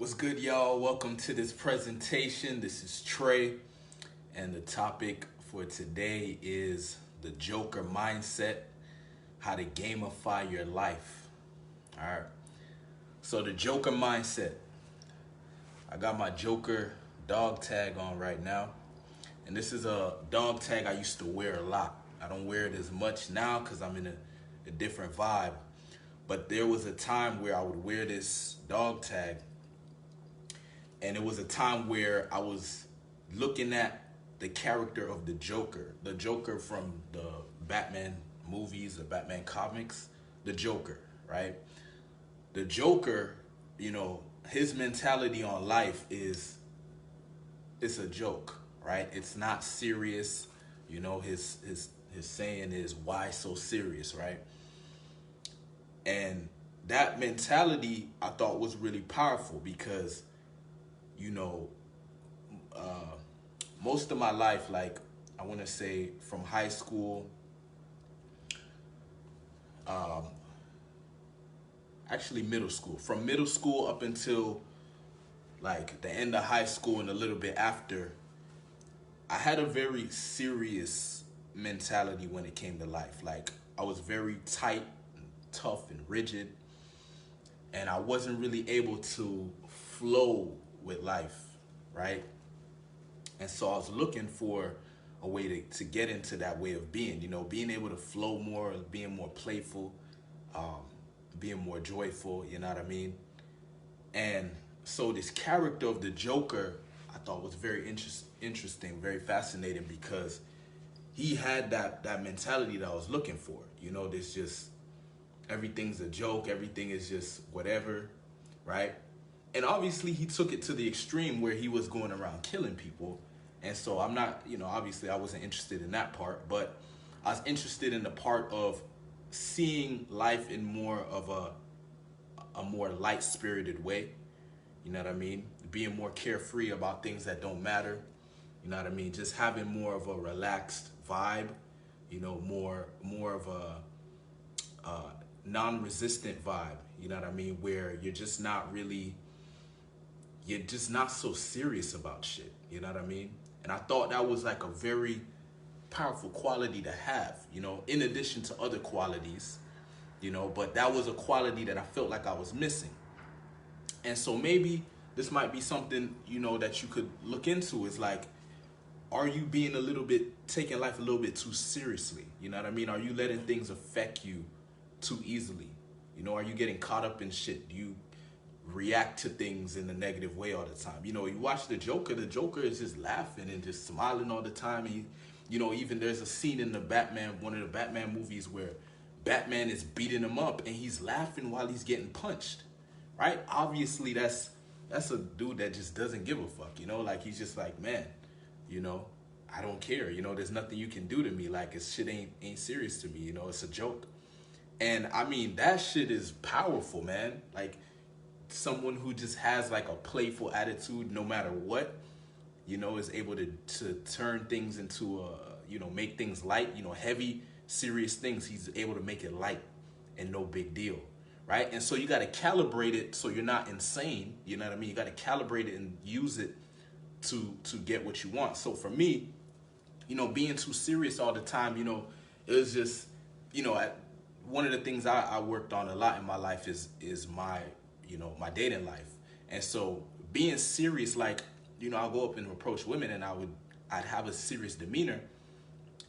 What's good, y'all? Welcome to this presentation. This is Trey, and the topic for today is the Joker mindset, how to gamify your life. All right. So the Joker mindset. I got my Joker dog tag on right now, and this is a dog tag I used to wear a lot. I don't wear it as much now because I'm in a different vibe. But there was a time where I would wear this dog tag, and it was a time where I was looking at the character of the Joker from the Batman movies, the Batman comics, the Joker, right? The Joker, his mentality on life it's a joke, right? It's not serious. His saying is, why so serious, right? And that mentality I thought was really powerful because most of my life, like I want to say from high school, actually middle school, from middle school up until like the end of high school and a little bit after, I had a very serious mentality when it came to life. Like I was very tight, and tough, and rigid, and I wasn't really able to flow with life, right? And so I was looking for a way to get into that way of being, being able to flow more, being more playful, being more joyful, you know what I mean? And so this character of the Joker, I thought was very interesting, very fascinating because he had that mentality that I was looking for. There's just, everything's a joke, everything is just whatever, right? And obviously he took it to the extreme where he was going around killing people. And so I'm not, obviously I wasn't interested in that part, but I was interested in the part of seeing life in more of a more light-spirited way. You know what I mean? Being more carefree about things that don't matter. You know what I mean? Just having more of a relaxed vibe, more of a non-resistant vibe. You know what I mean? Where you're just not so serious about shit. You know what I mean? And I thought that was like a very powerful quality to have, in addition to other qualities, but that was a quality that I felt like I was missing. And so maybe this might be something, that you could look into, is like, are you taking life a little bit too seriously? You know what I mean? Are you letting things affect you too easily? Are you getting caught up in shit? Do you react to things in a negative way all the time? You watch the Joker is just laughing and just smiling all the time. And even there's a scene in one of the Batman movies where Batman is beating him up and he's laughing while he's getting punched, right? Obviously that's a dude that just doesn't give a fuck, like he's just like, man, I don't care, there's nothing you can do to me, like this shit ain't serious to me, it's a joke. And I mean, that shit is powerful, man. Like someone who just has like a playful attitude no matter what, is able to turn things into make things light, heavy, serious things. He's able to make it light and no big deal, right? And so you got to calibrate it so you're not insane, you know what I mean? You got to calibrate it and use it to get what you want. So for me, being too serious all the time, it was just, one of the things I worked on a lot in my life is my my dating life. And so being serious, like, I'll go up and approach women and I'd have a serious demeanor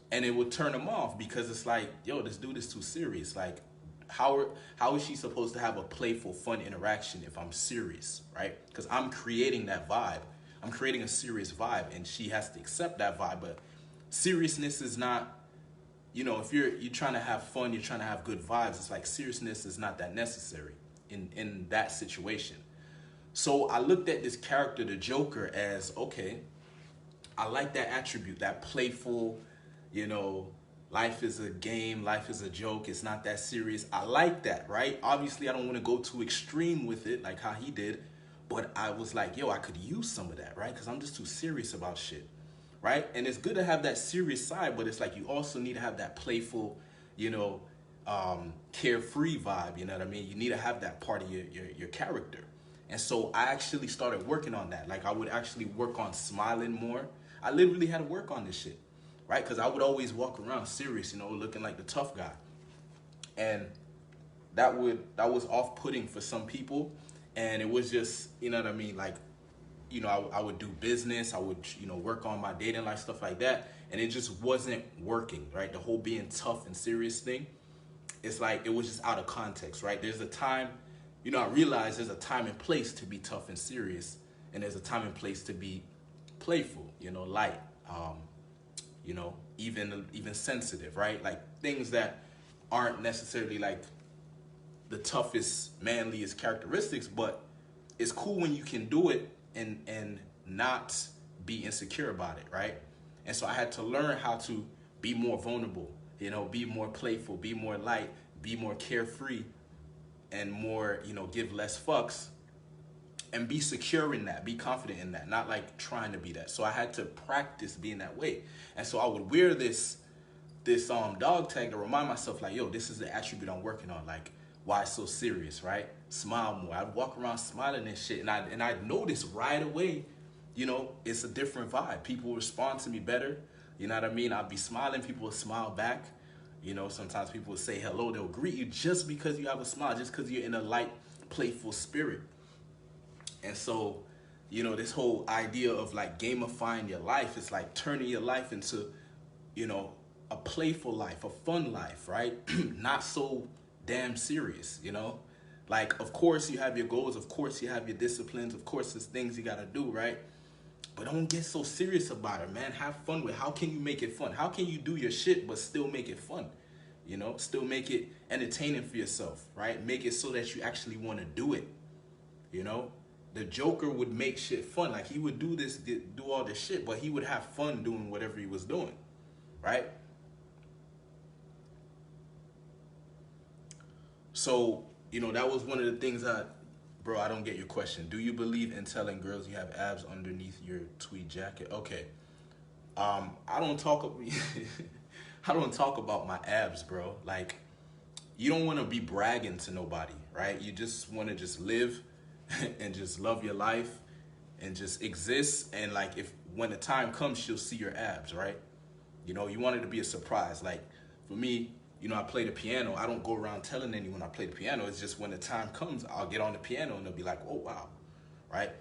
and it would turn them off because it's like, yo, this dude is too serious. Like, how is she supposed to have a playful, fun interaction if I'm serious, right? Because I'm creating that vibe. I'm creating a serious vibe and she has to accept that vibe. But seriousness is not, if you're trying to have fun, you're trying to have good vibes, it's like seriousness is not that necessary in that situation. So I looked at this character, the Joker, as, okay, I like that attribute, that playful, life is a game, life is a joke, it's not that serious. I like that, right? Obviously, I don't want to go too extreme with it, like how he did, but I was like, yo, I could use some of that, right? Because I'm just too serious about shit, right? And it's good to have that serious side, but it's like you also need to have that playful, carefree vibe, you know what I mean? You need to have that part of your character. And so I actually started working on that. Like I would actually work on smiling more. I literally had to work on this shit, right? Because I would always walk around serious, you know, looking like the tough guy. And that was off-putting for some people. And it was just, you know what I mean? Like, you know, I would do business, I would, you know, work on my dating life, stuff like that. And it just wasn't working, right? The whole being tough and serious thing, it's like, it was just out of context, right? There's a time, you know, I realized there's a time and place to be tough and serious. And there's a time and place to be playful, you know, light, you know, even sensitive, right? Like things that aren't necessarily like the toughest, manliest characteristics, but it's cool when you can do it and not be insecure about it, right? And so I had to learn how to be more vulnerable, you know, be more playful, be more light, be more carefree, and more, you know, give less fucks, and be secure in that, be confident in that, not like trying to be that. So I had to practice being that way. And so I would wear this dog tag to remind myself, like, yo, this is the attribute I'm working on. Like, why so serious, right? Smile more. I'd walk around smiling and shit, and I'd notice right away, you know, it's a different vibe. People respond to me better. You know what I mean? I'd be smiling, people would smile back. You know, sometimes people would say hello, they'll greet you just because you have a smile, just because you're in a light, playful spirit. And so, you know, this whole idea of like gamifying your life, it's like turning your life into, you know, a playful life, a fun life, right? Not so damn serious, you know? Like, of course you have your goals, of course you have your disciplines, of course there's things you gotta do, right? But don't get so serious about it, man. Have fun with it. How can you make it fun? How can you do your shit but still make it fun? You know, still make it entertaining for yourself, right? Make it so that you actually want to do it, you know? The Joker would make shit fun. Like, he would do all this shit, but he would have fun doing whatever he was doing, right? So, you know, that was one of the things bro, I don't get your question. Do you believe in telling girls you have abs underneath your tweed jacket? Okay. I don't talk I don't talk about my abs, bro. Like, you don't want to be bragging to nobody, right? You just want to just live and just love your life and just exist. And like, if when the time comes, she'll see your abs, right? You know, you want it to be a surprise. Like, for me, you know, I play the piano. I don't go around telling anyone I play the piano. It's just when the time comes, I'll get on the piano and they'll be like, oh, wow, right?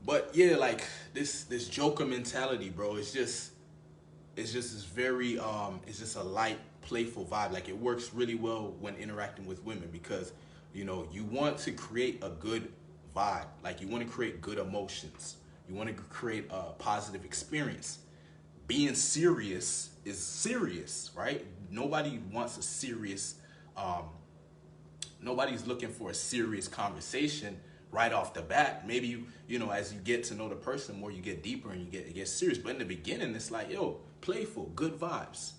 But yeah, like this Joker mentality, bro, it's just this very, it's just a light, playful vibe. Like, it works really well when interacting with women because, you know, you want to create a good vibe. Like, you want to create good emotions. You want to create a positive experience. Being serious is serious, right? Nobody wants a serious, nobody's looking for a serious conversation right off the bat. Maybe, you know, as you get to know the person more, you get deeper and it gets serious. But in the beginning, it's like, yo, playful, good vibes.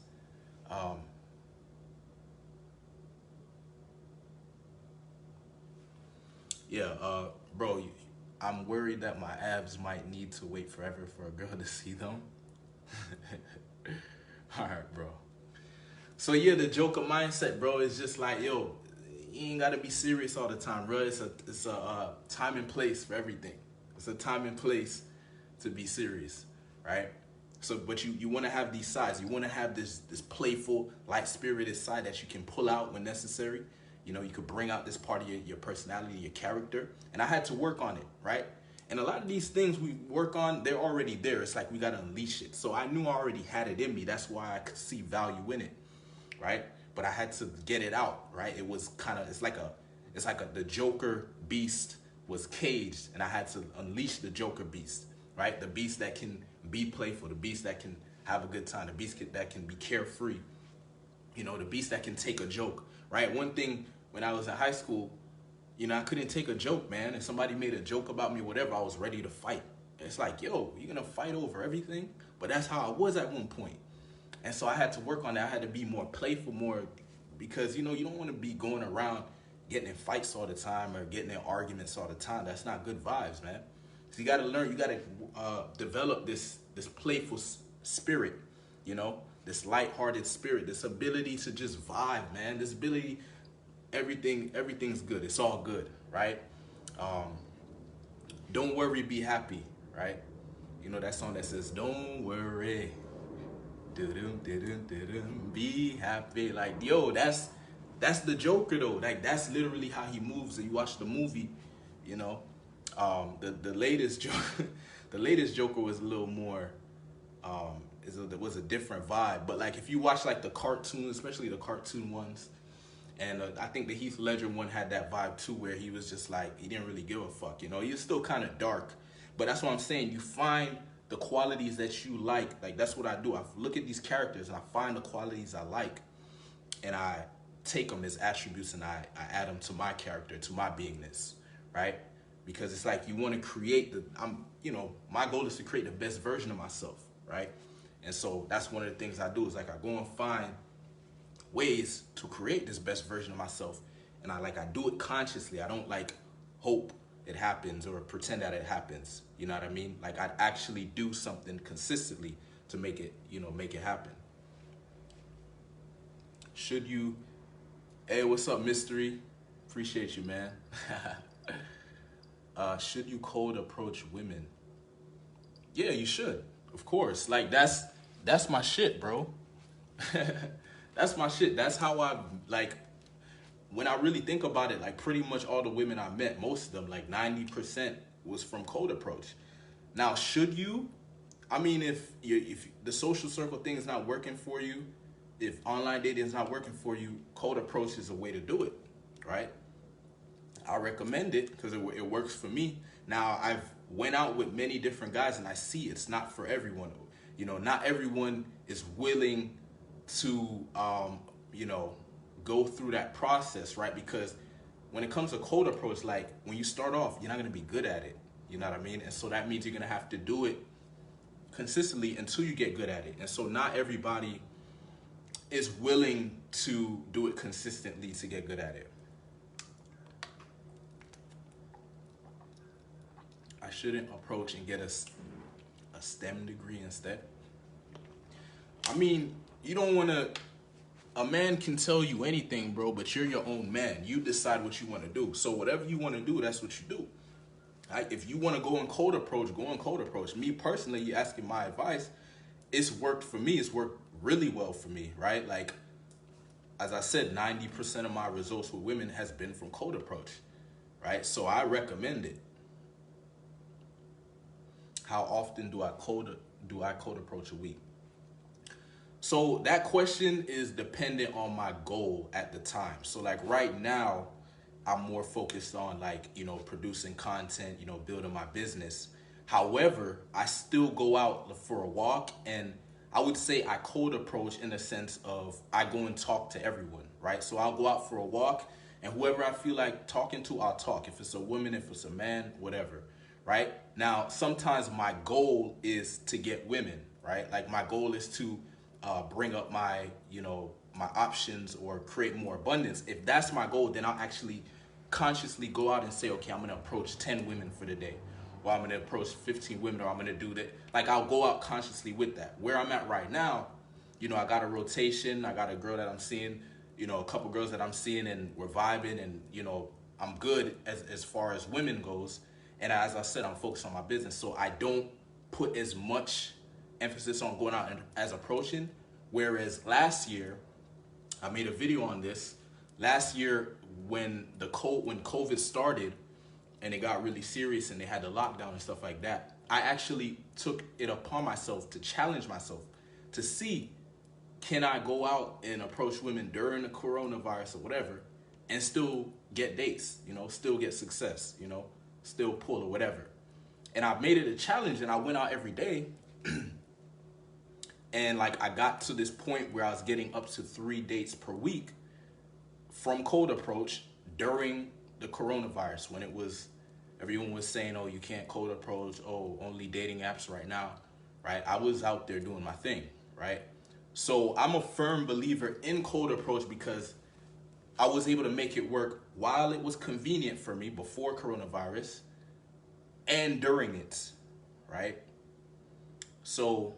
Bro, I'm worried that my abs might need to wait forever for a girl to see them. All right, bro. So yeah, the Joker mindset, bro, is just like, yo, you ain't gotta be serious all the time, bro. It's a time and place for everything. It's a time and place to be serious, right? So, but you want to have these sides. You want to have this playful, light-spirited side that you can pull out when necessary. You know, you could bring out this part of your personality, your character. And I had to work on it, right? And a lot of these things we work on, they're already there. It's like we got to unleash it. So I knew I already had it in me. That's why I could see value in it, right? But I had to get it out, right? It was kind of, it's like the Joker beast was caged, and I had to unleash the Joker beast, right? The beast that can be playful, the beast that can have a good time, the beast that can be carefree, you know, the beast that can take a joke, right? One thing, when I was in high school, you know, I couldn't take a joke, man. If somebody made a joke about me, whatever, I was ready to fight. It's like, yo, you're gonna fight over everything? But that's how I was at one point. And so I had to work on that. I had to be more playful, more, because, you know, you don't want to be going around getting in fights all the time or getting in arguments all the time. That's not good vibes, man. So you got to learn, you got to develop this playful spirit, you know, this lighthearted spirit, this ability to just vibe, man. This ability, everything's good. It's all good, right? Um, Don't worry, be happy, right? You know that song that says, "Don't worry, do-dum, do-dum, do-dum, be happy." Like, yo, that's the Joker though. Like, that's literally how he moves. And you watch the movie, you know, the latest Joker, the latest Joker was a little more, was a different vibe. But like, if you watch like the cartoons, especially the cartoon ones, and I think the Heath Ledger one had that vibe too, where he was just like, he didn't really give a fuck, you know. He was still kind of dark, but that's what I'm saying. You find the qualities that you like. Like, that's what I do. I look at these characters and I find the qualities I like, and I take them as attributes and I add them to my character, to my beingness, right? Because it's like you want to create my goal is to create the best version of myself, right? And so that's one of the things I do is like I go and find ways to create this best version of myself, and I do it consciously. I don't like hope it happens or pretend that it happens. You know what I mean? Like, I'd actually do something consistently to make it happen. Should you? Hey, what's up, Mystery? Appreciate you, man. Should you cold approach women? Yeah, you should. Of course. Like, that's my shit, bro. That's my shit. That's how I, like, when I really think about it, like, pretty much all the women I met, most of them, like 90% was from cold approach. Now, should you? I mean, if the social circle thing is not working for you, if online dating is not working for you, cold approach is a way to do it, right? I recommend it because it works for me. Now, I've went out with many different guys, and I see it's not for everyone. You know, not everyone is willing to, go through that process, right? Because when it comes to cold approach, like, when you start off, you're not going to be good at it. You know what I mean? And so that means you're going to have to do it consistently until you get good at it. And so not everybody is willing to do it consistently to get good at it. I shouldn't approach and get a STEM degree instead. I mean, you don't want to. A man can tell you anything, bro, but you're your own man. You decide what you want to do. So whatever you want to do, that's what you do. Right? If you want to go in cold approach, go in cold approach. Me personally, you asking my advice, it's worked for me. It's worked really well for me, right? Like, as I said, 90% of my results with women has been from cold approach, right? So I recommend it. How often do I cold approach a week? So that question is dependent on my goal at the time. So like right now, I'm more focused on producing content, building my business. However, I still go out for a walk, and I would say I cold approach in the sense of I go and talk to everyone, right? So I'll go out for a walk, and whoever I feel like talking to, I'll talk. If it's a woman, if it's a man, whatever, right? Now, sometimes my goal is to get women, right? Like, my goal is to bring up my options or create more abundance. If that's my goal, then I'll actually consciously go out and say, okay, I'm going to approach 10 women for the day, or I'm going to approach 15 women, or I'm going to do that. Like, I'll go out consciously with that. Where I'm at right now, I got a rotation. I got a girl that I'm seeing, a couple girls that I'm seeing, and we're vibing, and, I'm good as far as women goes. And as I said, I'm focused on my business. So I don't put as much emphasis on going out and as approaching. Whereas last year, I made a video on this. Last year, when COVID started and it got really serious and they had the lockdown and stuff like that, I actually took it upon myself to challenge myself to see, can I go out and approach women during the coronavirus or whatever and still get dates, still get success, still pull or whatever. And I made it a challenge, and I went out every day. And I got to this point where I was getting up to 3 dates per week from cold approach during the coronavirus, when everyone was saying, oh, you can't cold approach, oh, only dating apps right now, right? I was out there doing my thing, right? So I'm a firm believer in cold approach because I was able to make it work while it was convenient for me before coronavirus and during it, right? So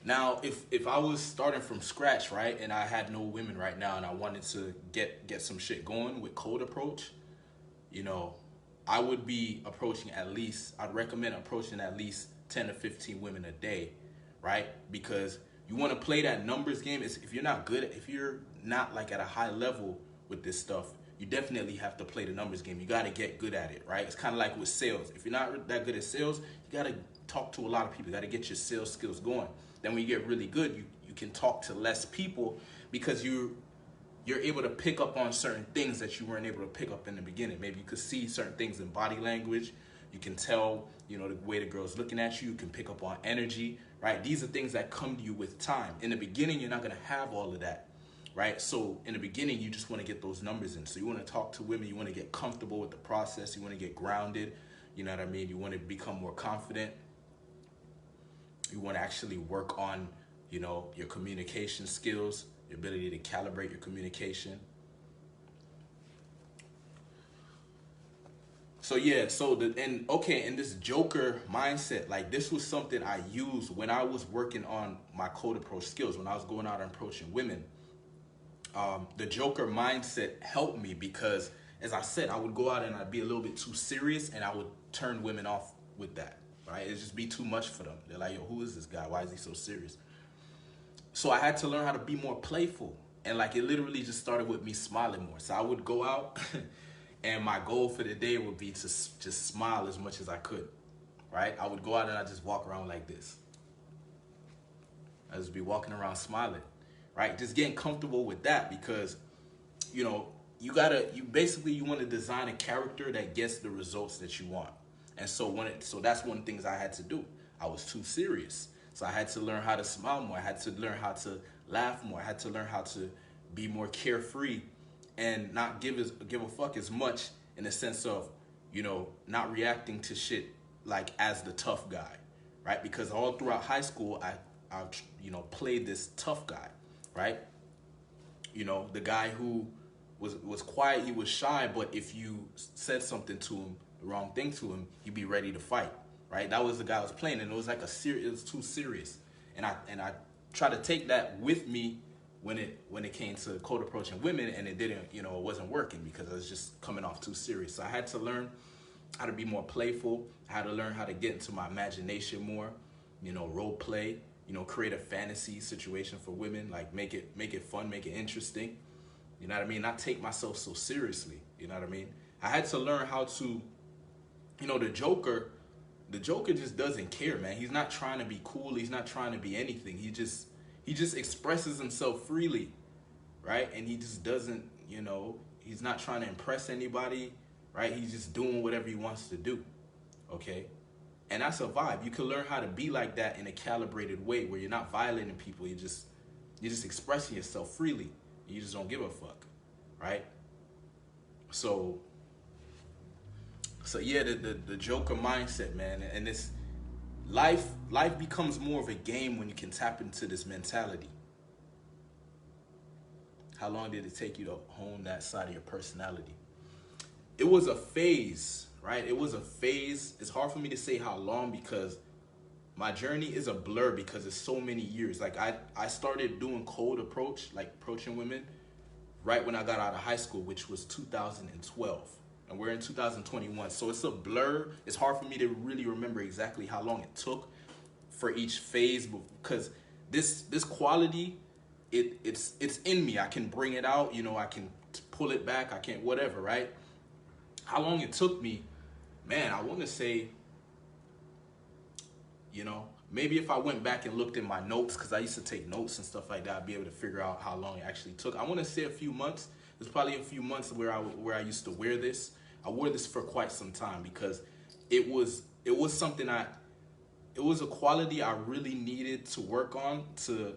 now, if I was starting from scratch, right, and I had no women right now, and I wanted to get some shit going with cold approach, I would be approaching at least, I'd recommend approaching at least 10 to 15 women a day, right? Because you want to play that numbers game. If you're not good, if you're not like at a high level with this stuff, you definitely have to play the numbers game. You got to get good at it, right? It's kind of like with sales. If you're not that good at sales, you got to talk to a lot of people. You got to get your sales skills going. Then when you get really good, you can talk to less people because you're able to pick up on certain things that you weren't able to pick up in the beginning. Maybe you could see certain things in body language. You can tell, you know, the way the girl's looking at you. You can pick up on energy, right? These are things that come to you with time. In the beginning, you're not going to have all of that, right? So in the beginning, you just want to get those numbers in. So you want to talk to women. You want to get comfortable with the process. You want to get grounded. You know what I mean? You want to become more confident. You want to actually work on, you know, your communication skills, your ability to calibrate your communication. So yeah, and this Joker mindset, like this was something I used when I was working on my code approach skills, when I was going out and approaching women. The Joker mindset helped me because, as I said, I would go out and I'd be a little bit too serious and I would turn women off with that, right? It'd just be too much for them. They're like, yo, who is this guy? Why is he so serious? So I had to learn how to be more playful. And like, it literally just started with me smiling more. So I would go out and my goal for the day would be to just smile as much as I could, right? I would go out and I just walk around like this. I just be walking around smiling, right? Just getting comfortable with that because, you know, you want to design a character that gets the results that you want. And so that's one of the things I had to do. I was too serious. So I had to learn how to smile more. I had to learn how to laugh more. I had to learn how to be more carefree and not give a fuck as much, in the sense of, you know, not reacting to shit like as the tough guy, right? Because all throughout high school, I you know, played this tough guy, right? You know, the guy who was quiet, he was shy, but if you said something to him, the wrong thing to him, he'd be ready to fight, right? That was the guy I was playing, and it was like it was too serious. And I tried to take that with me when it came to code approaching women, and it didn't, you know, it wasn't working because I was just coming off too serious. So I had to learn how to be more playful. I had to learn how to get into my imagination more, you know, role play, you know, create a fantasy situation for women, like make it fun, make it interesting. You know what I mean? Not take myself so seriously. You know what I mean? I had to learn how to, you know, the Joker just doesn't care, man. He's not trying to be cool. He's not trying to be anything. He just expresses himself freely, right? And he just doesn't, you know, he's not trying to impress anybody, right? He's just doing whatever he wants to do, okay? And that's a vibe. You can learn how to be like that in a calibrated way where you're not violating people. You're just expressing yourself freely. You just don't give a fuck, right? So yeah, the Joker mindset, man. And this life becomes more of a game when you can tap into this mentality. How long did it take you to hone that side of your personality? It was a phase, right? It was a phase. It's hard for me to say how long because my journey is a blur because it's so many years. Like I started doing cold approach, like approaching women, right when I got out of high school, which was 2012. And we're in 2021. So it's a blur. It's hard for me to really remember exactly how long it took for each phase because this quality, it's in me. I can bring it out, you know, I can pull it back, I can whatever, right? How long it took me, man, I want to say, you know, maybe if I went back and looked in my notes, because I used to take notes and stuff like that, I'd be able to figure out how long it actually took. I want to say a few months. There's probably a few months where I used to wear this. I wore this for quite some time because it was something it was a quality I really needed to work on to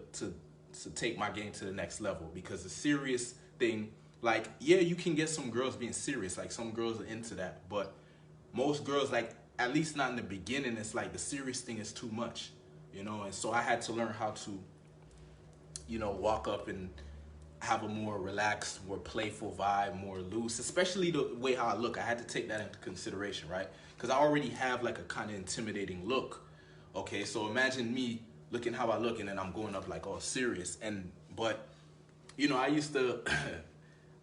take my game to the next level. Because the serious thing, like, yeah, you can get some girls being serious, like some girls are into that, but most girls, like, at least not in the beginning, it's like the serious thing is too much, you know. And so I had to learn how to, you know, walk up and have a more relaxed, more playful vibe, more loose, especially the way how I look. I had to take that into consideration, right? Because I already have like a kind of intimidating look. Okay, so imagine me looking how I look and then I'm going up like all serious. But you know, I used to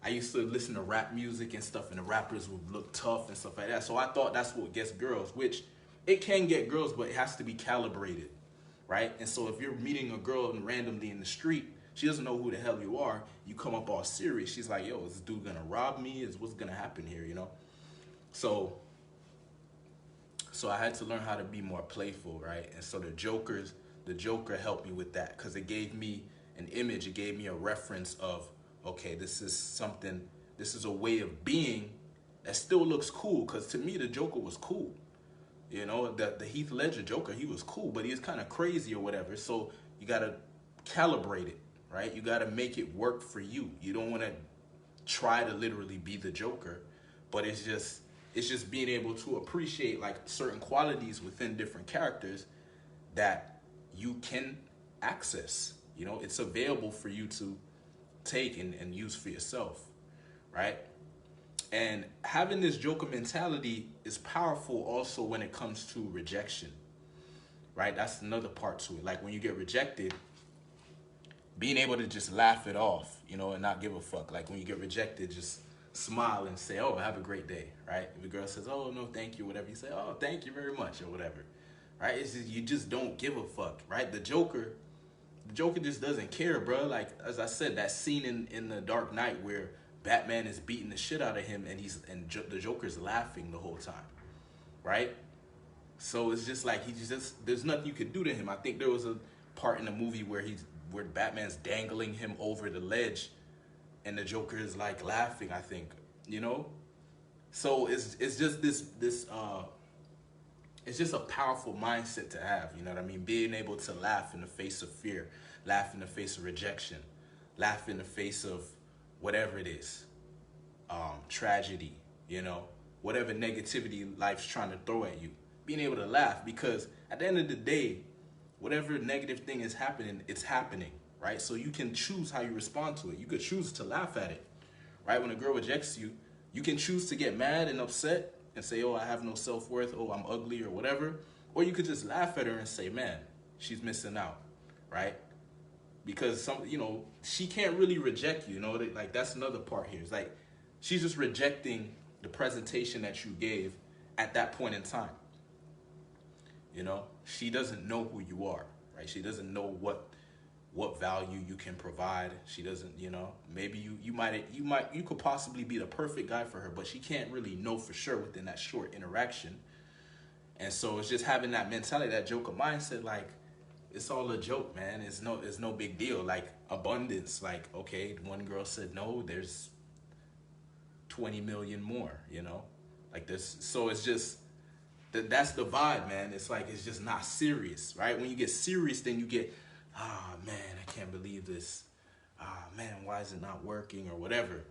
I used to listen to rap music and stuff, and the rappers would look tough and stuff like that. So I thought that's what gets girls, which it can get girls, but it has to be calibrated, right? And so if you're meeting a girl randomly in the street, she doesn't know who the hell you are. You come up all serious. She's like, yo, is this dude gonna rob me? Is what's gonna happen here, you know? So I had to learn how to be more playful, right? And so the Joker helped me with that, because it gave me an image. It gave me a reference of, okay, this is a way of being that still looks cool. Because to me, the Joker was cool. You know, the Heath Ledger Joker, he was cool, but he was kind of crazy or whatever. So you got to calibrate it, right? You got to make it work for you. You don't want to try to literally be the Joker, but it's just being able to appreciate like certain qualities within different characters that you can access. You know, it's available for you to take and use for yourself, right? And having this Joker mentality is powerful also when it comes to rejection, right? That's another part to it. Like when you get rejected, being able to just laugh it off, you know, and not give a fuck. Like when you get rejected, just smile and say, oh, have a great day, right? If a girl says, oh, no, thank you, whatever, you say, oh, thank you very much, or whatever, right? It's just, you just don't give a fuck, right? The Joker just doesn't care, bro. Like, as I said, that scene in The Dark Knight where Batman is beating the shit out of him and the Joker's laughing the whole time, right? So it's just like, there's nothing you could do to him. I think there was a part in the movie where Batman's dangling him over the ledge and the Joker is like laughing, I think, you know? So it's just it's just a powerful mindset to have, you know what I mean? Being able to laugh in the face of fear, laugh in the face of rejection, laugh in the face of whatever it is, tragedy, you know, whatever negativity life's trying to throw at you. Being able to laugh, because at the end of the day, whatever negative thing is happening, it's happening, right? So you can choose how you respond to it. You could choose to laugh at it, right? When a girl rejects you, you can choose to get mad and upset and say, oh, I have no self-worth, oh, I'm ugly or whatever. Or you could just laugh at her and say, man, she's missing out, right? Because she can't really reject you, you know? Like, that's another part here. It's like, she's just rejecting the presentation that you gave at that point in time. You know, she doesn't know who you are, right? She doesn't know what value you can provide. She doesn't, you know, maybe you could possibly be the perfect guy for her, but she can't really know for sure within that short interaction. And so it's just having that mentality, that Joker mindset, like, it's all a joke, man. It's no big deal. Like abundance, like, okay, one girl said no, there's 20 million more, you know, like this. So it's just, that's the vibe, man. It's like, it's just not serious, right? When you get serious, then you get, man, I can't believe this. Man, why is it not working or whatever?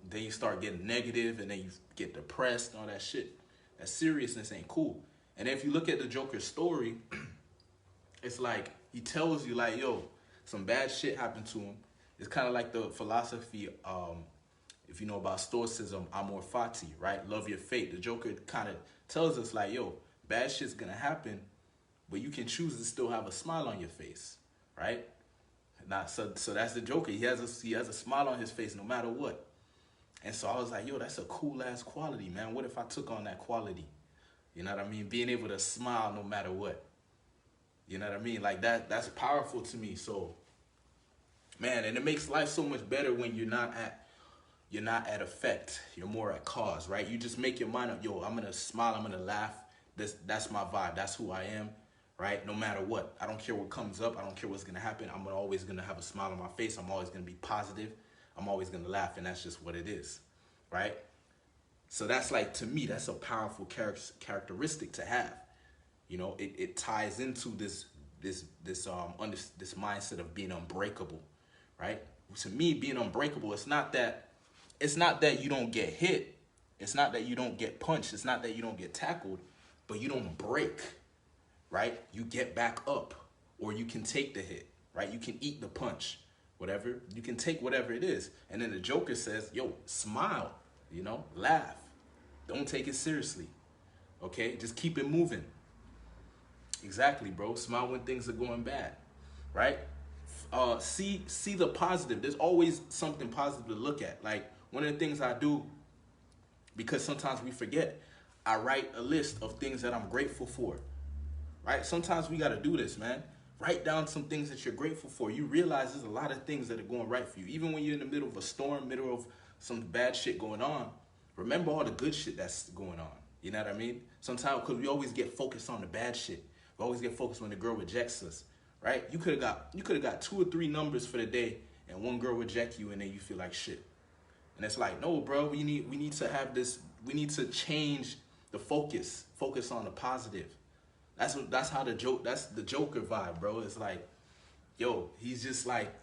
Then you start getting negative and then you get depressed and all that shit. That seriousness ain't cool. And if you look at the Joker's story, it's like, he tells you like, yo, some bad shit happened to him. It's kind of like the philosophy, if you know about Stoicism, amor fati, right? Love your fate. The Joker kind of tells us like, yo, bad shit's gonna happen, but you can choose to still have a smile on your face, right? So that's the Joker. He has a smile on his face no matter what. And so I was like, yo, that's a cool ass quality, man. What if I took on that quality? You know what I mean? Being able to smile no matter what. You know what I mean? Like that's powerful to me. So, man, and it makes life so much better when you're not at effect. You're more at cause, right? You just make your mind up, yo, I'm gonna smile, I'm gonna laugh. That's my vibe. That's who I am, right? No matter what. I don't care what comes up. I don't care what's gonna happen. I'm always gonna have a smile on my face. I'm always gonna be positive. I'm always gonna laugh, and that's just what it is, right? So that's like, to me, that's a powerful characteristic to have. You know, it ties into this mindset of being unbreakable, right? To me, being unbreakable, it's not that you don't get hit, it's not that you don't get punched, it's not that you don't get tackled, but you don't break, right? You get back up, or you can take the hit, right? You can eat the punch, whatever. You can take whatever it is. And then the Joker says, yo, smile, you know, laugh. Don't take it seriously, okay? Just keep it moving. Exactly, bro. Smile when things are going bad, right? See the positive. There's always something positive to look at. Like one of the things I do, because sometimes we forget, I write a list of things that I'm grateful for, right? Sometimes we got to do this, man. Write down some things that you're grateful for. You realize there's a lot of things that are going right for you. Even when you're in the middle of a storm, middle of some bad shit going on, remember all the good shit that's going on. You know what I mean? Sometimes, because we always get focused on the bad shit. We always get focused when the girl rejects us, right? You could have got 2 or 3 numbers for the day, and one girl reject you, and then you feel like shit. And it's like, no, bro, we need to have this. We need to change the focus. Focus on the positive. That's how that's the Joker vibe, bro. It's like, yo, he's just like,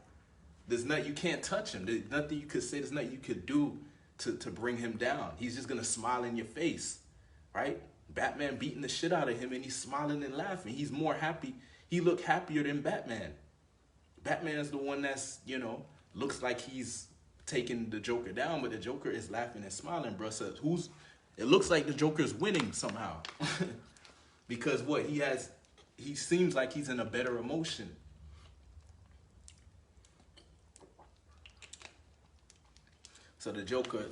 there's nothing, you can't touch him. There's nothing you could say, there's nothing you could do to bring him down. He's just gonna smile in your face, right? Batman beating the shit out of him and he's smiling and laughing. He's more happy. He looked happier than Batman. Batman's the one that's, looks like he's taking the Joker down, but the Joker is laughing and smiling, bro. So it looks like the Joker's winning somehow. Because he seems like he's in a better emotion. So the Joker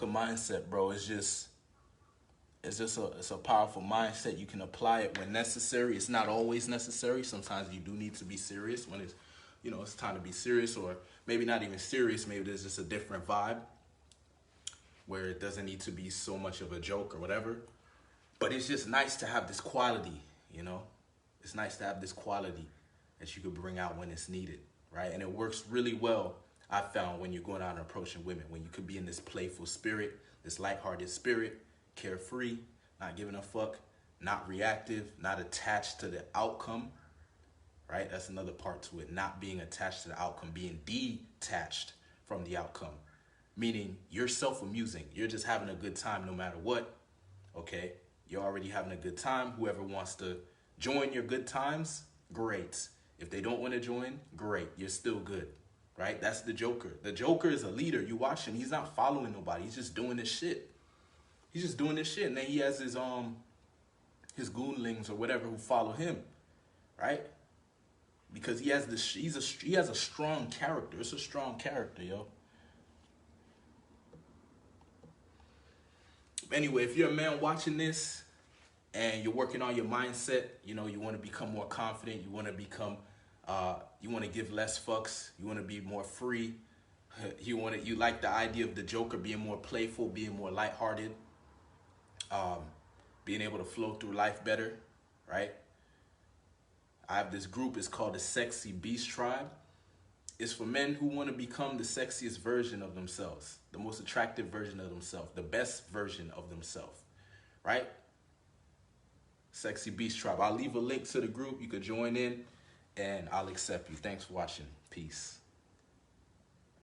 mindset, bro, it's a powerful mindset. You can apply it when necessary. It's not always necessary. Sometimes you do need to be serious when it's time to be serious, or maybe not even serious. Maybe there's just a different vibe where it doesn't need to be so much of a joke or whatever. But it's just nice to have this quality, It's nice to have this quality that you could bring out when it's needed, right? And it works really well, I found, when you're going out and approaching women, when you could be in this playful spirit, this lighthearted spirit, carefree, not giving a fuck, not reactive, not attached to the outcome, right? That's another part to it, not being attached to the outcome, being detached from the outcome, meaning you're self-amusing. You're just having a good time no matter what, okay? You're already having a good time. Whoever wants to join your good times, great. If they don't want to join, great. You're still good, right? That's the Joker. The Joker is a leader. You watch him. He's not following nobody. He's just doing this shit. And then he has his goonlings or whatever who follow him, right? Because he has a strong character. It's a strong character, yo. Anyway, if you're a man watching this and you're working on your mindset, you want to become more confident, you want to give less fucks, you want to be more free, you like the idea of the Joker being more playful, being more lighthearted, being able to flow through life better, right? I have this group, it's called the Sexy Beast Tribe. It's for men who want to become the sexiest version of themselves, the most attractive version of themselves, the best version of themselves, right? Sexy Beast Tribe. I'll leave a link to the group. You could join in and I'll accept you. Thanks for watching. Peace.